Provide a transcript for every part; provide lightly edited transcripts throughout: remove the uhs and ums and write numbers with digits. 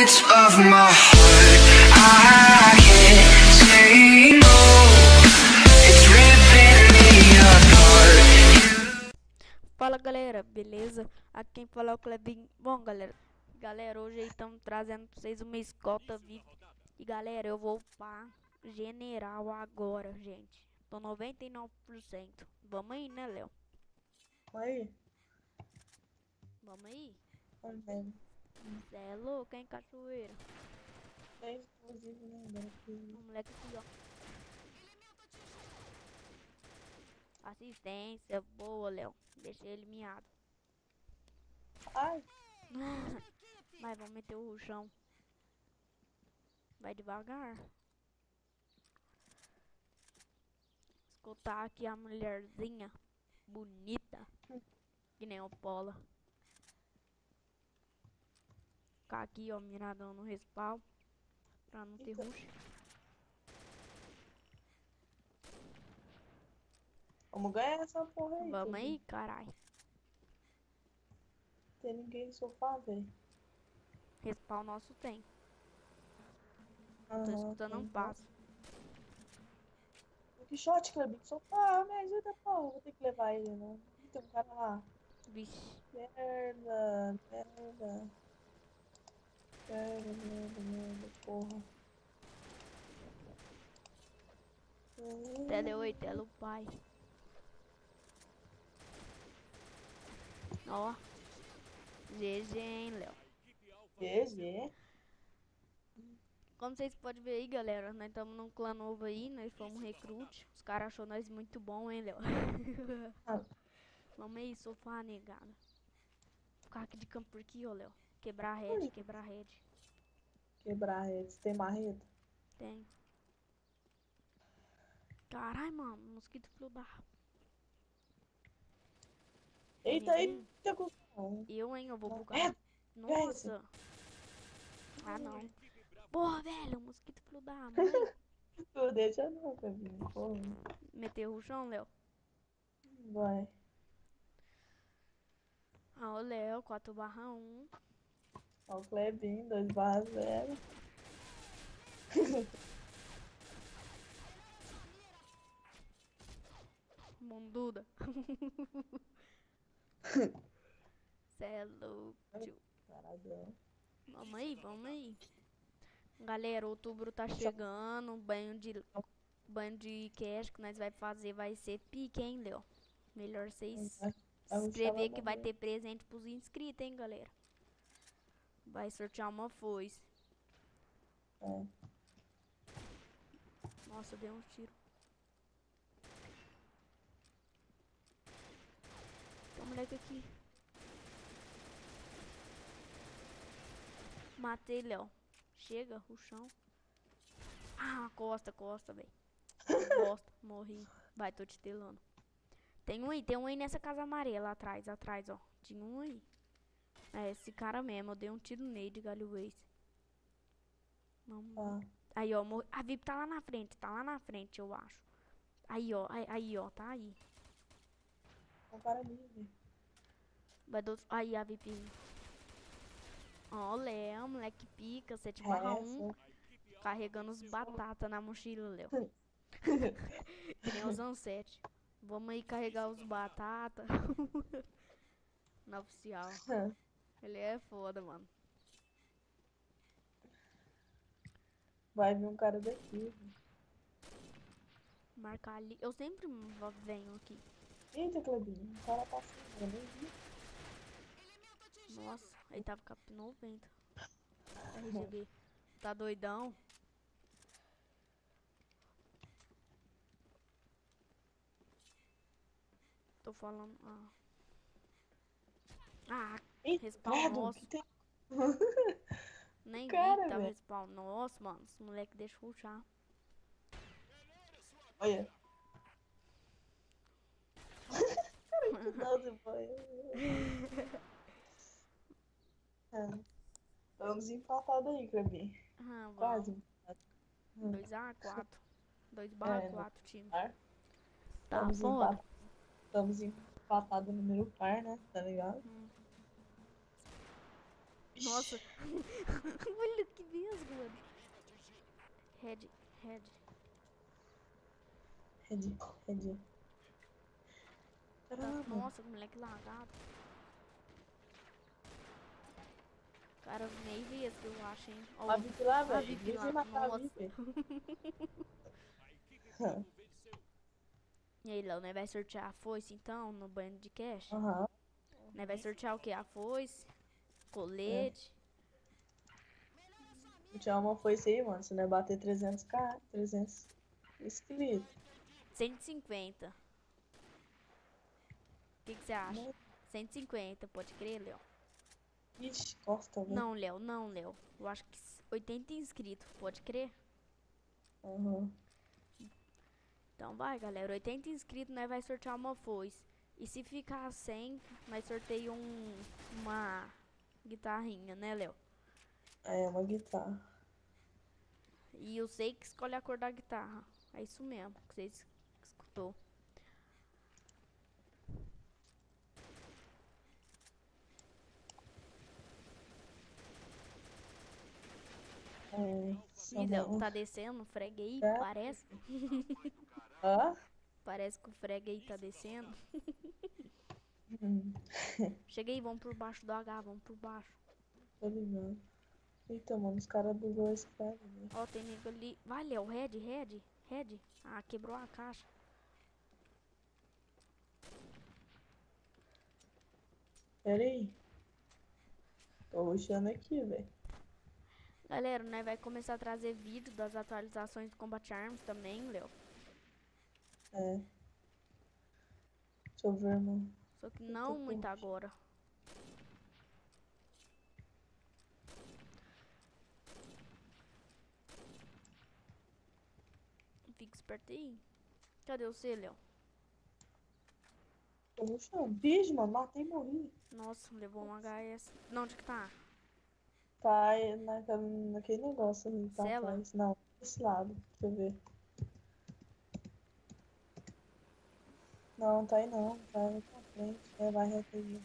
beats of my heart. I can't say no. It's ripping me apart. Fala galera, beleza? Aqui quem fala é o Clebinho. Bom galera, hoje estamos trazendo pra vocês uma escolta VIP. E galera, eu vou pra general agora, gente. Tô 99%. Vamos aí, né, Léo? Aí, Vamos aí? também. Cê é louco, hein, cachoeira? É exclusivo, né? Agora que... O moleque aqui, ó. Assistência boa, Léo. Deixa ele miado. Ai, Mas vamos meter o chão. Vai devagar. Escutar aqui a mulherzinha bonita. Que nem o Pola. Ficar aqui, ó, miradão no respaldo. Pra não ter rush. vamos ganhar essa porra aí. Vamos Clebinho. aí, carai. Não tem ninguém no sofá, velho. Respawn nosso tem. Tô Aham, escutando um tem. passo. Que shot, Clebinho. Sofá, me ajuda, porra. Vou ter que levar ele, né? Tem um cara lá. Vixe. Merda, merda. Merda, porra. Tele 8, tele o pai. Ó. GG, hein, Léo. GG. Como vocês podem ver aí, galera, nós estamos num clã novo aí, nós fomos recrute. Os caras achou nós muito bom, hein, Léo. Ah. Vamos aí, sofá, negada. Ficar aqui de campo por aqui, ó, Léo. Quebrar a rede, quebrar a rede. Quebrar a rede. Você tem marreta? Tem. Carai, mano, mosquito fludar. Eita, eita, cuzão. Eu, hein, eu vou bugar. É, Nossa. Ah, não. Porra, velho, mosquito fludar, mano. tu deixa não, Clebinho. Porra. Meteu o chão, Léo. Vai. Ah, o Léo, 4/1. Ó o Clebinho, 2/0. Munduda. Cê é louco. Caralho. Vamos aí, vamos aí. Galera, outubro tá chegando. Banho de cash que nós vai fazer vai ser pique, hein, Léo? Melhor vocês se inscrever que vai ter presente pros inscritos, hein, galera? Vai sortear uma foice. É. Nossa, deu um tiro. Tem um moleque aqui. Matei, Léo. Chega, o chão. Ah, costa, velho. Bosta, morri. Vai, tô te telando. Tem um aí nessa casa amarela atrás, ó. Tinha um aí. É, esse cara mesmo, eu dei um tiro nele de galhoês. Vamos. Ah. Aí, ó, a VIP tá lá na frente, eu acho. Aí, ó, tá aí. Não para mim, velho. Vai do... Aí, a VIP. Ó, Léo, moleque pica, 7/1. Carregando os batata na mochila, Léo. Que nem os Ansete. Vamos aí carregar os batata. Na oficial. Ele é foda, mano. Vai vir um cara daqui. Marcar ali. Eu sempre venho aqui. Eita, Clebinho. O cara passando. Eu nem vi. Nossa, ele tava cap 90. RGB. Tá doidão? Tô falando. Eita, Respawn credo, nosso. que tem... Nem Cara, vi que tava velho. respawn. Nossa, mano. Esse moleque deixa rushar. Olha. Nossa, foi. Vamos empatados aí, Clebinho. Ah, Quase. 2/4. 2/4, time. Par. Tá Estamos foda. empatados. Estamos empatados no número par, né? Tá ligado? Nossa. Olha que mesmo, mano. Head. Red. Tá. Caramba. Nossa, moleque largado. Cara, meio vez que eu acho, hein. Ó, A VIP lá, a velho. VIP Vive lá. matar a Nossa. VIP. E aí, Léo, né? Vai sortear a foice, então, no banho de cash? Aham. Né? Vai sortear o quê? A foice, É. colete. O Tchalma foi isso aí, mano. Se não é bater 300k, 300 inscritos. 150. O que você acha? Né? 150, pode crer, Léo? Ixi, Costa, velho. Não, Léo. Eu acho que 80 inscritos, pode crer? Aham. Então vai, galera. 80 inscritos, nós vai sortear uma foice. E se ficar 100, nós sorteio uma guitarrinha, né, Léo? É, uma guitarra. E eu sei que escolhe a cor da guitarra. É isso mesmo, que você escutou. É, Ih, Léo, bom. tá descendo o freg aí, É. parece. Hã? Parece que o freg aí tá descendo. Hum, Cheguei, vamos por baixo do H, vamos por baixo. tô ligado. Eita, mano, os caras bugou esse cara, velho. Ó, tem nego ali. Vai, Léo, red. Ah, quebrou a caixa. Pera aí. Tô rushando aqui, velho. Galera, né, vai começar a trazer vídeo das atualizações do Combat Arms também, Léo. É. Deixa eu ver, mano. Só que não muito agora. Fica esperto aí. Cadê você, Léo? Tô rushando. Bicho, mano, matei e morri. Nossa, levou um HS. Não, onde que tá? Tá aí naquele negócio ali, tá Cela? atrás. Não, desse lado. Deixa eu ver. Não, tá aí não. Tá aí pra frente. É, vai reto aí.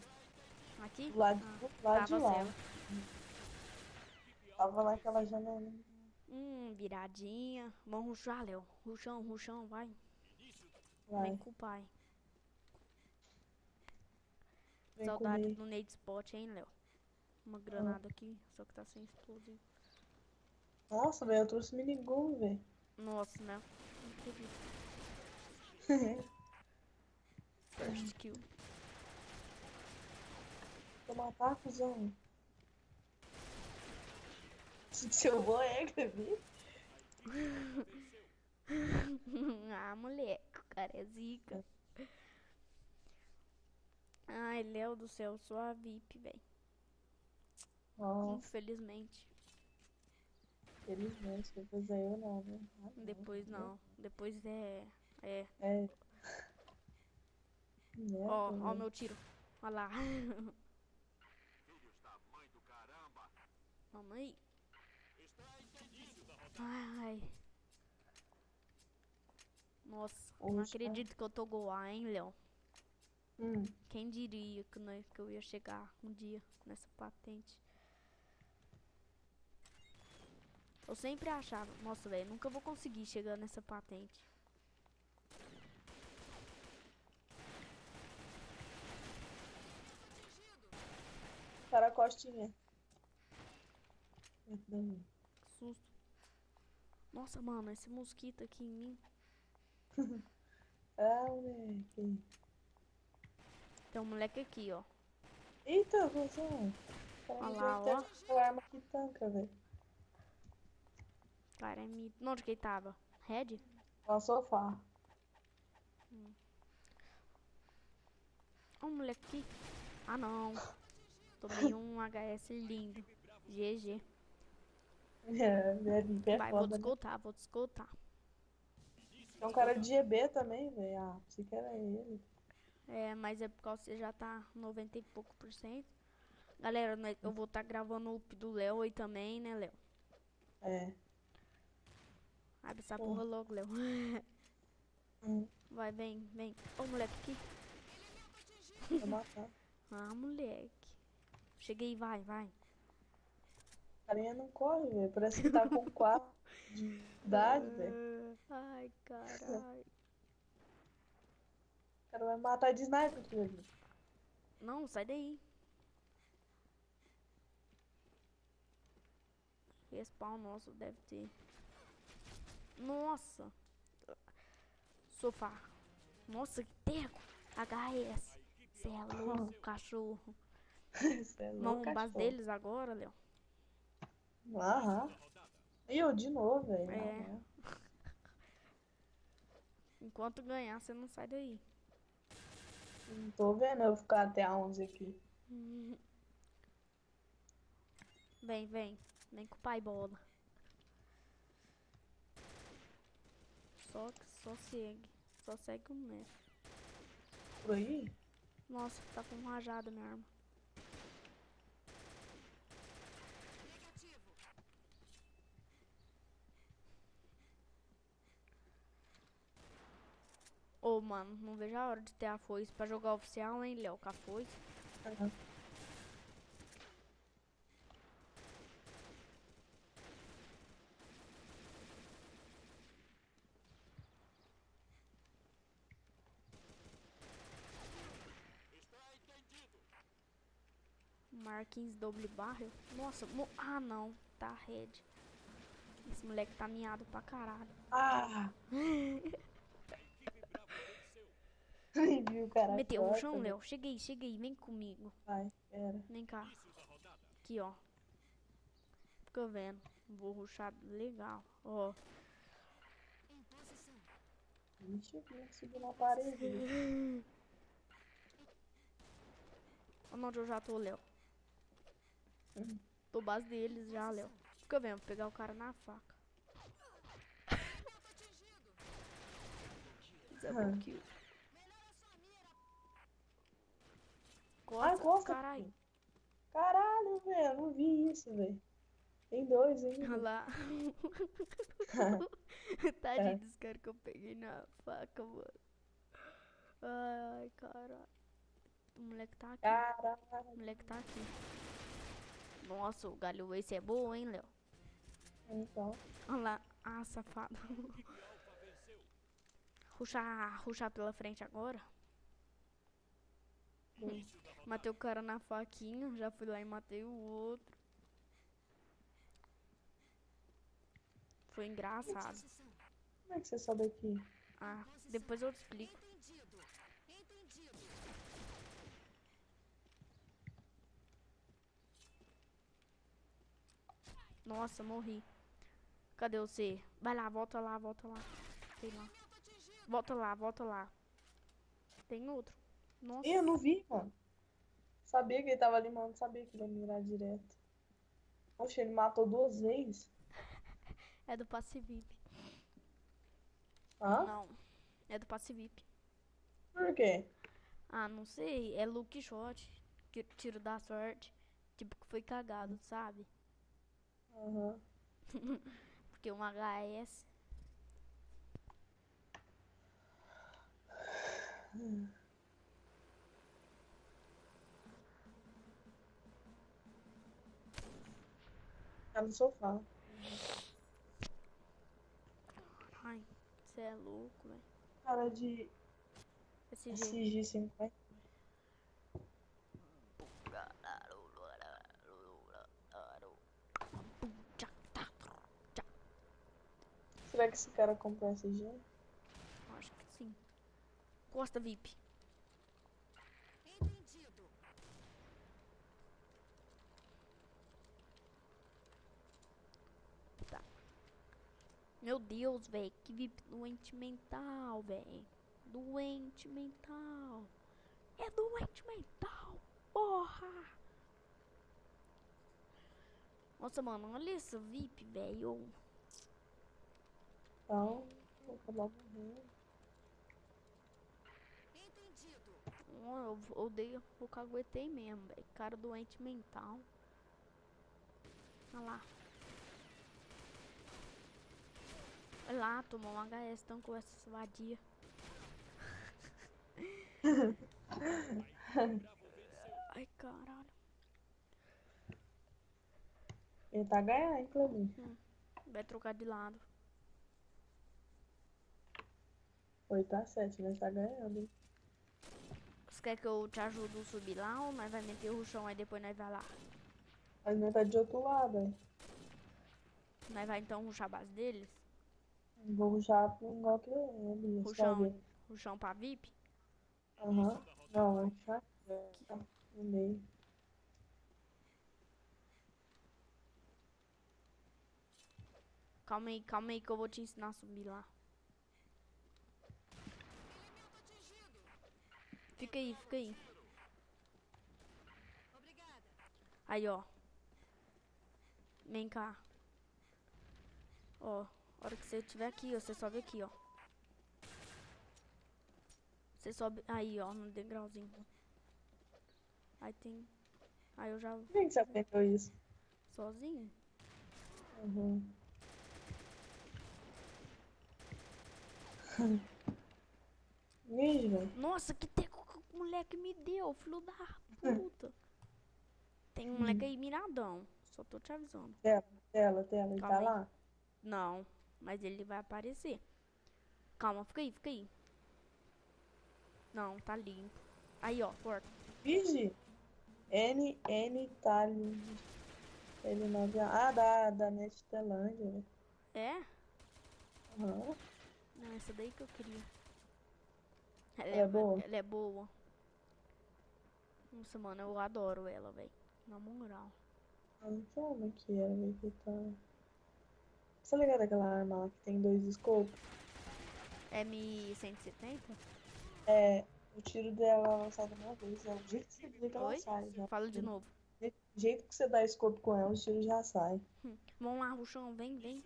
Aqui? Do lado, Ah, do lado de tava lá. cela. Tava naquela janela. Viradinha. Vamos rushar, Léo. Ruchão, vai. Vai. Vem com o pai. Vem Saudade comigo. do Nade Spot, hein, Léo? Uma granada aqui, só que tá sem explosivo. Nossa, velho, eu trouxe minigun, velho. Nossa, né? Não acredito. First kill. Vou matar, cuzão. Seu vô é, Gabi? Ah, moleque, o cara é zica. Ai, Léo do céu, sou a VIP, velho. Nossa, Infelizmente. felizmente. Depois aí eu não, né? Ah, Depois não. Depois é. É. É. Né, Ó, ó o velho. meu tiro. Ó lá. Vamos aí. Ai. Nossa, não Oxe, acredito que eu tô Goa, hein, Léo? Hum. Quem diria que eu ia chegar um dia nessa patente? Eu sempre achava, nossa, velho, nunca vou conseguir chegar nessa patente. Cara, costinha. Perdão. Que susto. Nossa, mano, esse mosquito aqui em mim. Ah, moleque. Tem um moleque aqui, ó. Eita, cuzão. Olha lá, ó. Aquela arma que tanca, velho. Cara, é mito. Onde que ele tava? Red? No sofá. Ó, um moleque aqui. Ah, não. Tomei um HS lindo. GG. É bem Vai, vou foda, né? descontar. Tem um cara de GB também, velho. Ah, pensei que era ele. É, mas é por causa que você já tá 90 e pouco por cento. Galera, eu vou estar gravando o up do Léo aí também, né, Léo? É. Abre essa porra logo, Léo. Hum, Vai, vem. Ó, o moleque aqui. vou matar. Ah, moleque. Cheguei, vai. carinha não corre, velho. Parece que tá com 4 de idade, velho. Ai, caralho. O cara vai matar de sniper aquilo ali. Não, sai daí. Respawn nosso deve ter. Nossa. Sofá. Nossa, que teco. HS. Cê é louco, cachorro. Você é louco, Vamos base cachorro. deles agora, Léo. Aham. E eu de novo, velho. É. Aham. Enquanto ganhar, você não sai daí. Não tô vendo eu ficar até a 11 aqui. Vem, vem. Vem com o pai bola. Só segue. Só segue o mestre. Por aí? Nossa, tá com rajada minha arma. Ô, mano, não vejo a hora de ter a foice pra jogar oficial, hein, Léo? Com a foice. Aham. Marquinhos doble barrel. Nossa, ah não, tá red. Esse moleque tá miado pra caralho. Ah! Nem vi o cara Meteu no corta, chão, velho. Léo. Cheguei, vem comigo. Vai, pera. Vem cá. Aqui, ó. Fica vendo. Vou rushar legal. Ó. Ixi, eu queria subir na parede. Olha onde eu já tô, Léo. Hum. Tô base deles já, Léo. Fica vendo, vou pegar o cara na faca. Double kill. Ah, costa. Caralho. Caralho, velho, não vi isso, velho. Tem 2 Olha ainda. lá. Tadinho dos caras que eu peguei na faca, mano. Ai, caralho. O moleque tá aqui. Caralho. O moleque tá aqui. Nossa, o galho esse é bom, hein, Léo? Então. Olha lá. Ah, safado. Ruxar pela frente agora. Matei o cara na faquinha. Já fui lá e matei o outro. Foi engraçado. Como é que você sobe aqui? Ah, depois eu te explico. Nossa, morri. Cadê você? Vai lá, volta lá, volta lá. Sei lá. Volta lá. Tem outro. Nossa. Eu não vi, mano. Sabia que ele tava ali, mas não sabia que ele ia mirar direto. Poxa, ele matou 2 vezes? É do passe VIP. Hã? Não. É do passe VIP. Por quê? Ah, não sei. É Luke Shot. Tiro da sorte. Tipo que foi cagado, sabe? Aham. Porque um HS. Tá no sofá. Ai, você é louco, velho. Cara de SG. SG50. Será que esse cara comprou SG? Acho que sim. Costa VIP. Tá. Meu Deus, velho. Que VIP doente mental, velho. Doente mental. É doente mental. Porra. Nossa, mano. Olha esse VIP, velho. Então, vou acabar morrendo. Eu odeio. Eu caguetei mesmo, velho. Cara doente mental. Olha lá. Olha lá, tomou um HS tão com essa vadia. Ai, caralho. Ele tá ganhando, hein, Clebinho? Vai trocar de lado. 8-7, né? Tá ganhando, hein? Você quer que eu te ajude a subir lá ou nós vai meter o chão aí depois nós vai lá? Mas não tá de outro lado, hein? Nós vai então ruxar a base deles? Vou ruxar pro igual que ele, você vai ver. Ruxão pra VIP? Aham. Não, vai ruxar no meio. Calma aí que eu vou te ensinar a subir lá. Fica aí, fica aí. Aí, ó. Vem cá. Ó, a hora que você estiver aqui, ó, você sobe aqui, ó. Você sobe aí, ó, no degrauzinho. Aí tem... Aí eu já... Por que você aprendeu isso? Sozinho? Uhum. Vixe, velho. Nossa, que teco que o moleque me deu, filho da puta. Tem um moleque aí miradão. Só tô te avisando. Tela, ele Calma tá aí. lá? Não, mas ele vai aparecer. Calma, fica aí, fica aí. Não, tá limpo. Aí, ó, porta. Vixe. N Itália. Ele não viu. Ah, da Nestelândia, né? É? Aham. Não, essa daí que eu queria. Ela é boa? Ela é boa. Nossa, mano, eu adoro ela, velho. Na moral. Ah, não sei como é que era, velho, que tá. Você ligado aquela arma lá que tem 2 escopos? M170? É, o tiro dela é lançado uma vez, é o jeito que você desliga que ela Oi? sai. Já. Fala de novo. Do jeito que você dá escopo com ela, o tiro já sai. Vamos lá, Ruxão, vem, vem.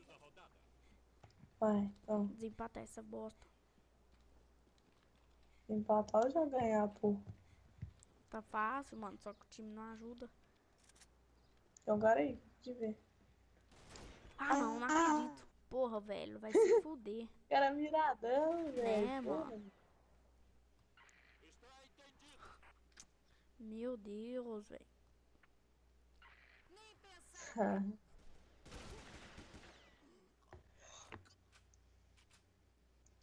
Vai, então, Desempatar essa bosta. empatar ou já ganhar, pô. Tá fácil, mano, só que o time não ajuda. Então, cara aí, de ver. Ah, não acredito. Porra, velho, vai se fuder. Cara miradão, velho. Né, porra. mano? Meu Deus, velho.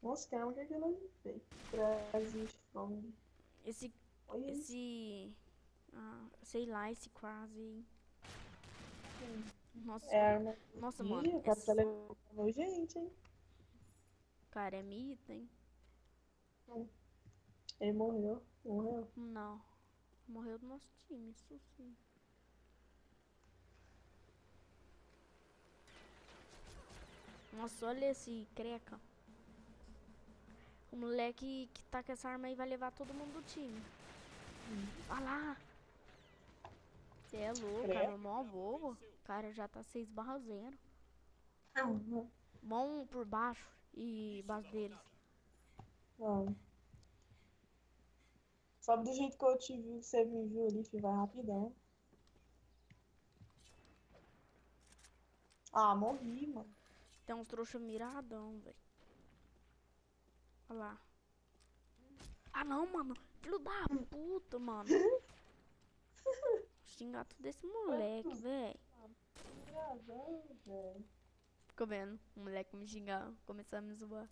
Nossa, caramba, o que é que ela fez? Brasil Strong. Esse... Olha isso. Esse... Ah, sei lá, esse quase aí. Nossa, É arma. nossa, Ih, mano. o cara tá levando gente, hein? Cara, é mito, hein? Ele morreu. Morreu. Não. Morreu do nosso time, isso sim. Nossa, olha esse creca. O moleque que tá com essa arma aí vai levar todo mundo do time. Olha lá. Você é louco, Creca? cara, é mó bobo. O cara já tá 6/0. Bom por baixo e base deles. Não. Sobe do jeito que eu te vi, que você me viu ali, filho, vai rapidão. Ah, morri, mano. Tem uns trouxa miradão, velho. Olha lá. Ah, não, mano. Filho da puta, mano. Xingar tudo desse moleque, velho. Miradão, velho. Ficou vendo? O moleque me xingar, começar a me zoar.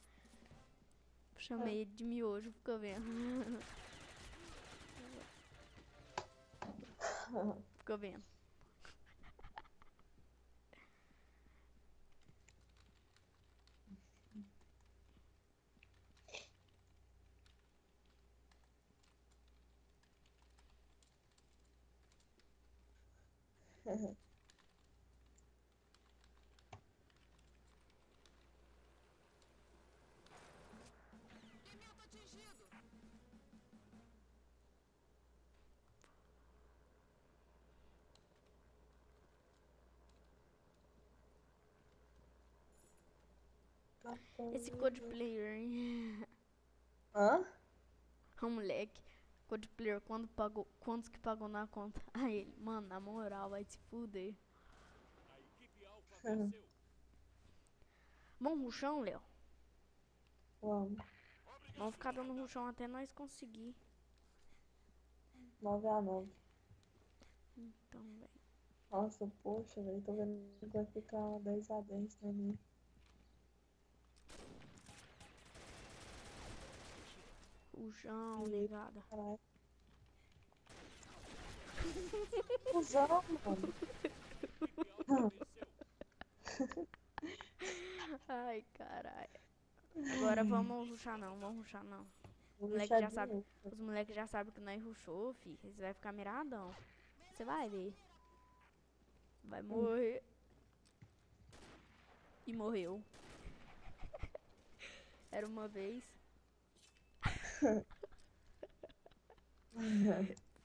Chamei ele de miojo, ficou vendo? Ficou vendo? Esse code player, hein? Hã? O moleque. Code player, quando pagou, quantos que pagou na conta? Aí ele, mano, na moral, vai se fuder. Vamos ruxão, Léo? Vamos. Vamos ficar dando ruxão até nós conseguir. 9-9. Então, velho. Nossa, poxa, velho. Tô vendo que vai ficar 10-10 pra mim. O chão, negada. Caralho. Cusão, mano. Ai, caralho. Agora vamos rushar não, vamos rushar não. Vou Moleque deixar já de sabe, novo. os moleques já sabem que nós rushou, fi. Eles vão ficar miradão. Você vai ver. Vai morrer. E morreu. Era uma vez.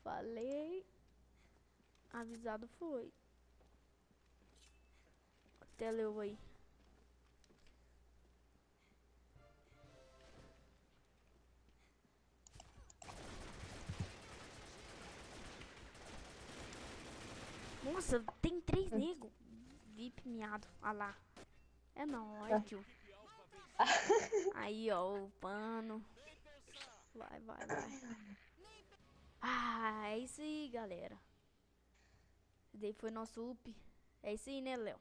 Falei. Avisado foi. Até leu aí. Nossa, tem 3 negros. VIP miado. Olha lá. É nóis, tio. Aí, ó, o pano. Vai, vai, vai. Ah, é isso aí, galera. Esse daí foi nosso up. É isso aí, né, Léo?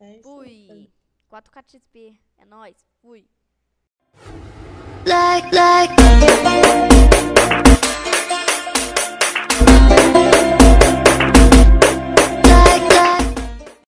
É isso. Fui. 4K XP. É nóis. Fui. like